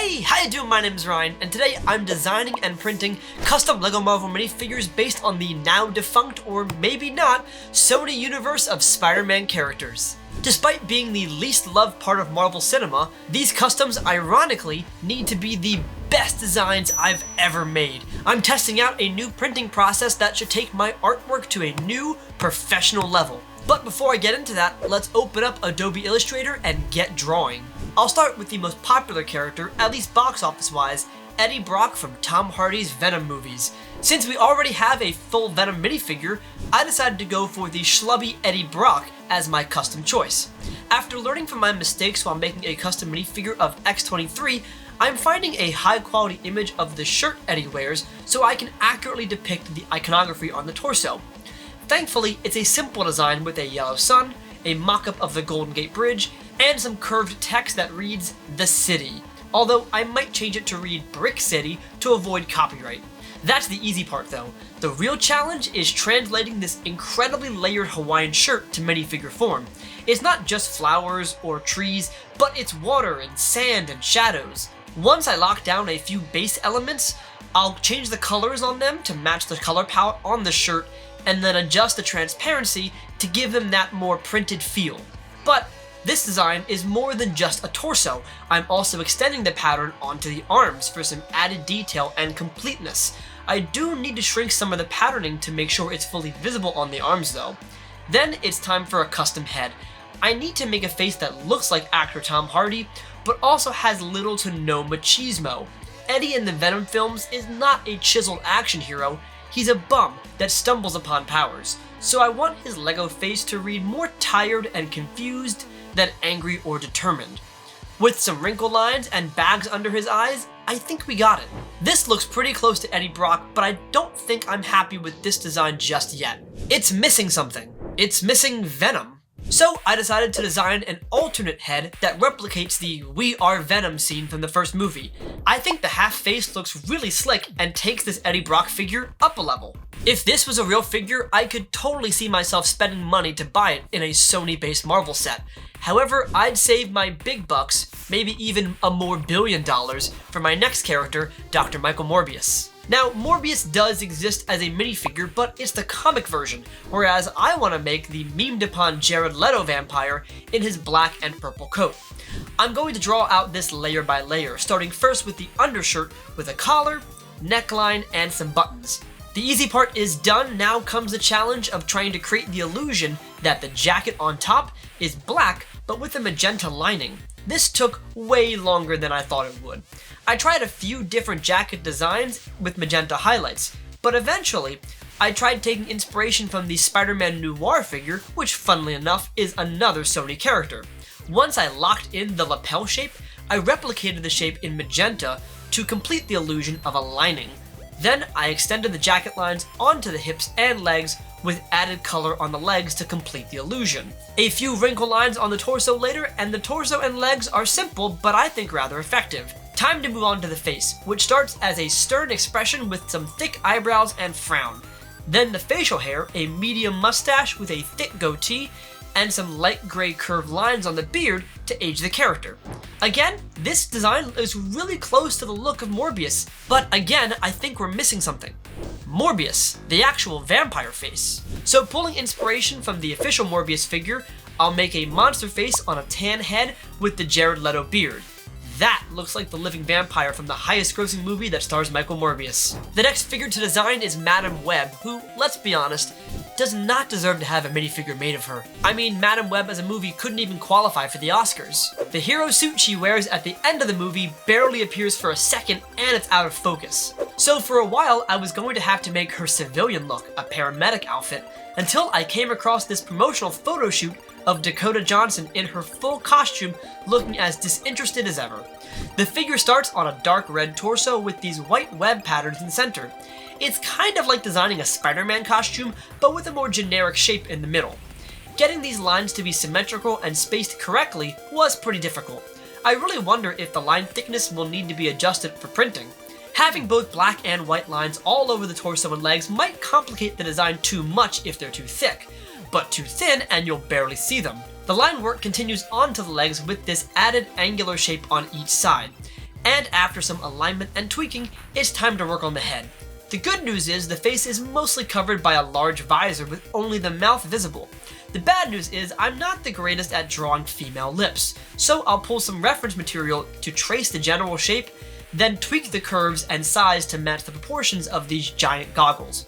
Hey, how you doing? My name is Ryan, and today I'm designing and printing custom LEGO Marvel minifigures based on the now defunct, or maybe not, Sony universe of Spider-Man characters. Despite being the least loved part of Marvel cinema, these customs ironically need to be the best designs I've ever made. I'm testing out a new printing process that should take my artwork to a new professional level. But before I get into that, let's open up Adobe Illustrator and get drawing. I'll start with the most popular character, at least box office wise, Eddie Brock from Tom Hardy's Venom movies. Since we already have a full Venom minifigure, I decided to go for the schlubby Eddie Brock as my custom choice. After learning from my mistakes while making a custom minifigure of X-23, I'm finding a high quality image of the shirt Eddie wears so I can accurately depict the iconography on the torso. Thankfully, it's a simple design with a yellow sun, a mock-up of the Golden Gate Bridge, and some curved text that reads, "The City," although I might change it to read "Brick City" to avoid copyright. That's the easy part though. The real challenge is translating this incredibly layered Hawaiian shirt to minifigure form. It's not just flowers or trees, but it's water and sand and shadows. Once I lock down a few base elements, I'll change the colors on them to match the color palette on the shirt, and then adjust the transparency to give them that more printed feel. But this design is more than just a torso. I'm also extending the pattern onto the arms for some added detail and completeness. I do need to shrink some of the patterning to make sure it's fully visible on the arms though. Then it's time for a custom head. I need to make a face that looks like actor Tom Hardy, but also has little to no machismo. Eddie in the Venom films is not a chiseled action hero, he's a bum that stumbles upon powers. So I want his LEGO face to read more tired and confused than angry or determined. With some wrinkle lines and bags under his eyes, I think we got it. This looks pretty close to Eddie Brock, but I don't think I'm happy with this design just yet. It's missing something. It's missing Venom. So I decided to design an alternate head that replicates the "We Are Venom" scene from the first movie. I think the half face looks really slick and takes this Eddie Brock figure up a level. If this was a real figure, I could totally see myself spending money to buy it in a Sony-based Marvel set. However, I'd save my big bucks, maybe even a more $1 billion, for my next character, Dr. Michael Morbius. Now, Morbius does exist as a minifigure, but it's the comic version, whereas I want to make the memed-upon Jared Leto vampire in his black and purple coat. I'm going to draw out this layer by layer, starting first with the undershirt with a collar, neckline, and some buttons. The easy part is done, now comes the challenge of trying to create the illusion that the jacket on top is black, but with a magenta lining. This took way longer than I thought it would. I tried a few different jacket designs with magenta highlights, but eventually, I tried taking inspiration from the Spider-Man Noir figure, which funnily enough is another Sony character. Once I locked in the lapel shape, I replicated the shape in magenta to complete the illusion of a lining. Then I extended the jacket lines onto the hips and legs with added color on the legs to complete the illusion. A few wrinkle lines on the torso later, and the torso and legs are simple, but I think rather effective. Time to move on to the face, which starts as a stern expression with some thick eyebrows and frown. Then the facial hair, a medium mustache with a thick goatee, and some light gray curved lines on the beard to age the character. Again, this design is really close to the look of Morbius, but again, I think we're missing something. Morbius, the actual vampire face. So pulling inspiration from the official Morbius figure, I'll make a monster face on a tan head with the Jared Leto beard. That looks like the living vampire from the highest grossing movie that stars Michael Morbius. The next figure to design is Madame Web, who, let's be honest, does not deserve to have a minifigure made of her. I mean, Madame Web as a movie couldn't even qualify for the Oscars. The hero suit she wears at the end of the movie barely appears for a second, and it's out of focus. So for a while, I was going to have to make her civilian look, a paramedic outfit, until I came across this promotional photo shoot of Dakota Johnson in her full costume looking as disinterested as ever. The figure starts on a dark red torso with these white web patterns in the center. It's kind of like designing a Spider-Man costume, but with a more generic shape in the middle. Getting these lines to be symmetrical and spaced correctly was pretty difficult. I really wonder if the line thickness will need to be adjusted for printing. Having both black and white lines all over the torso and legs might complicate the design too much if they're too thick, but too thin and you'll barely see them. The line work continues onto the legs with this added angular shape on each side. And after some alignment and tweaking, it's time to work on the head. The good news is the face is mostly covered by a large visor with only the mouth visible. The bad news is I'm not the greatest at drawing female lips, so I'll pull some reference material to trace the general shape, then tweak the curves and size to match the proportions of these giant goggles.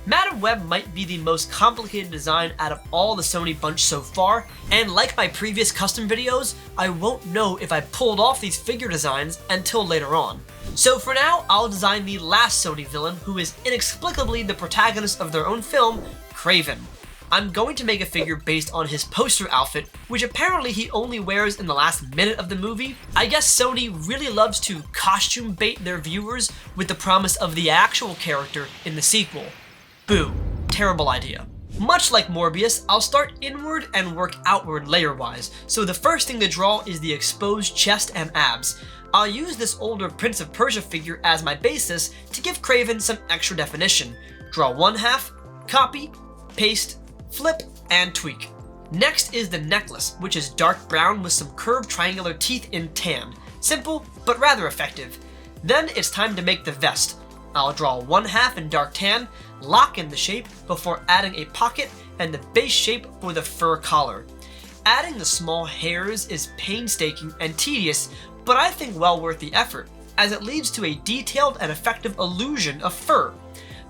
Madam Web might be the most complicated design out of all the Sony bunch so far, and like my previous custom videos, I won't know if I pulled off these figure designs until later on. So for now, I'll design the last Sony villain, who is inexplicably the protagonist of their own film, Kraven. I'm going to make a figure based on his poster outfit, which apparently he only wears in the last minute of the movie. I guess Sony really loves to costume bait their viewers with the promise of the actual character in the sequel. Boo. Terrible idea. Much like Morbius, I'll start inward and work outward layer-wise, so the first thing to draw is the exposed chest and abs. I'll use this older Prince of Persia figure as my basis to give Kraven some extra definition. Draw one half, copy, paste, flip, and tweak. Next is the necklace, which is dark brown with some curved triangular teeth in tan. Simple, but rather effective. Then it's time to make the vest. I'll draw one half in dark tan, lock in the shape before adding a pocket and the base shape for the fur collar. Adding the small hairs is painstaking and tedious, but I think well worth the effort, as it leads to a detailed and effective illusion of fur.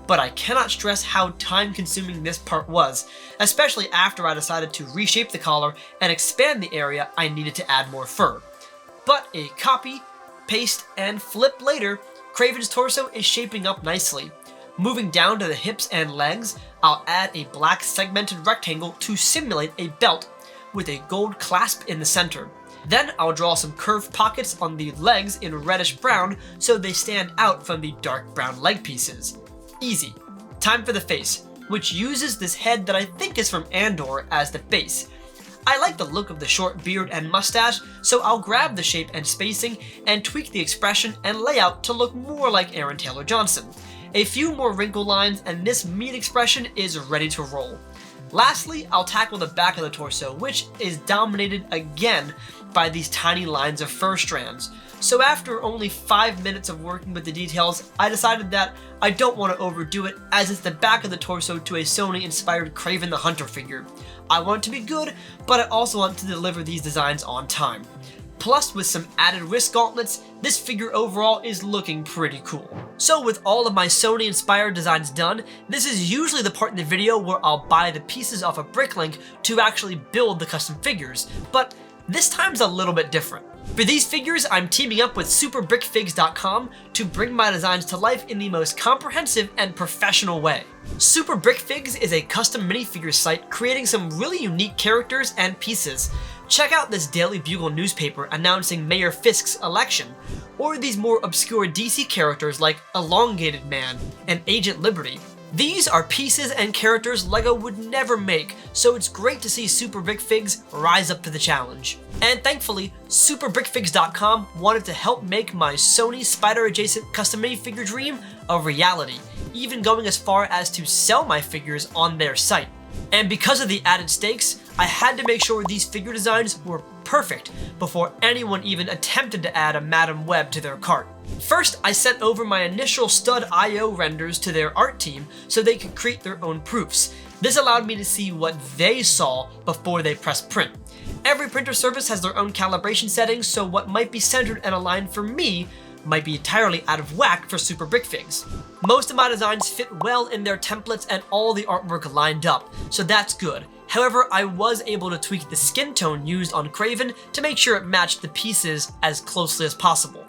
But I cannot stress how time-consuming this part was, especially after I decided to reshape the collar and expand the area I needed to add more fur. But a copy, paste, and flip later, Kraven's torso is shaping up nicely. Moving down to the hips and legs, I'll add a black segmented rectangle to simulate a belt with a gold clasp in the center. Then I'll draw some curved pockets on the legs in reddish brown so they stand out from the dark brown leg pieces. Easy. Time for the face, which uses this head that I think is from Andor as the base. I like the look of the short beard and mustache, so I'll grab the shape and spacing and tweak the expression and layout to look more like Aaron Taylor-Johnson. A few more wrinkle lines and this meat expression is ready to roll. Lastly, I'll tackle the back of the torso, which is dominated again by these tiny lines of fur strands. So after only 5 minutes of working with the details, I decided that I don't want to overdo it, as it's the back of the torso to a Sony-inspired Kraven the Hunter figure. I want it to be good, but I also want to deliver these designs on time. Plus, with some added wrist gauntlets, this figure overall is looking pretty cool. So with all of my Sony-inspired designs done, this is usually the part in the video where I'll buy the pieces off a Bricklink to actually build the custom figures, but this time's a little bit different. For these figures, I'm teaming up with superbrickfigs.com to bring my designs to life in the most comprehensive and professional way. Super Brick Figs is a custom minifigure site creating some really unique characters and pieces. Check out this Daily Bugle newspaper announcing Mayor Fisk's election, or these more obscure DC characters like Elongated Man and Agent Liberty. These are pieces and characters LEGO would never make, so it's great to see Super Brick Figs rise up to the challenge. And thankfully, superbrickfigs.com wanted to help make my Sony Spider-Adjacent custom minifigure dream a reality, even going as far as to sell my figures on their site. And because of the added stakes, I had to make sure these figure designs were perfect before anyone even attempted to add a Madam Web to their cart. First, I sent over my initial stud IO renders to their art team so they could create their own proofs. This allowed me to see what they saw before they pressed print. Every printer service has their own calibration settings, so what might be centered and aligned for me might be entirely out of whack for Super Brick Figs. Most of my designs fit well in their templates and all the artwork lined up, so that's good. However, I was able to tweak the skin tone used on Kraven to make sure it matched the pieces as closely as possible.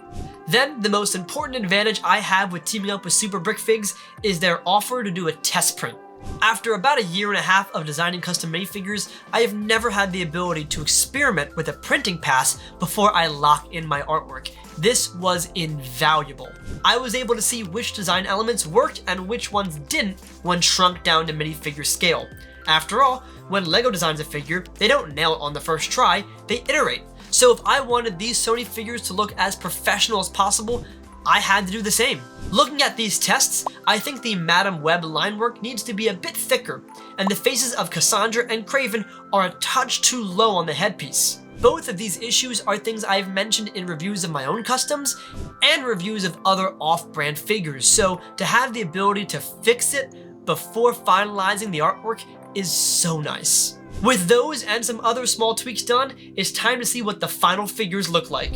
Then, the most important advantage I have with teaming up with Super Brick Figs is their offer to do a test print. After about a year and a half of designing custom minifigures, I have never had the ability to experiment with a printing pass before I lock in my artwork. This was invaluable. I was able to see which design elements worked and which ones didn't when shrunk down to minifigure scale. After all, when LEGO designs a figure, they don't nail it on the first try, they iterate. So if I wanted these Sony figures to look as professional as possible, I had to do the same. Looking at these tests, I think the Madam Web line work needs to be a bit thicker, and the faces of Cassandra and Kraven are a touch too low on the headpiece. Both of these issues are things I've mentioned in reviews of my own customs, and reviews of other off-brand figures, so to have the ability to fix it before finalizing the artwork is so nice. With those and some other small tweaks done, it's time to see what the final figures look like.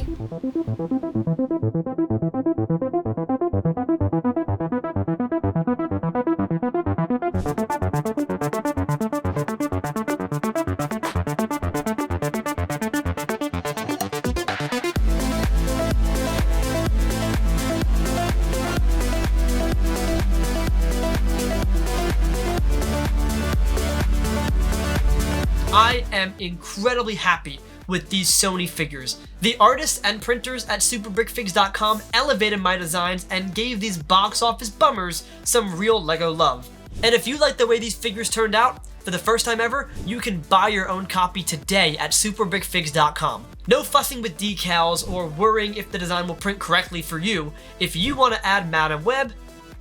I am incredibly happy with these Sony figures. The artists and printers at superbrickfigs.com elevated my designs and gave these box office bummers some real LEGO love. And if you like the way these figures turned out, for the first time ever, you can buy your own copy today at superbrickfigs.com. No fussing with decals or worrying if the design will print correctly for you. If you want to add Madam Web,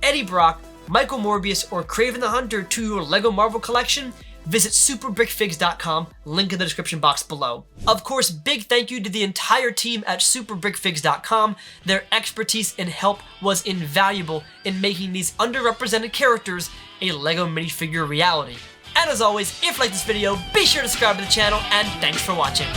Eddie Brock, Michael Morbius, or Kraven the Hunter to your LEGO Marvel collection, visit superbrickfigs.com, link in the description box below. Of course, big thank you to the entire team at superbrickfigs.com. Their expertise and help was invaluable in making these underrepresented characters a LEGO minifigure reality. And as always, if you like this video, be sure to subscribe to the channel, and thanks for watching.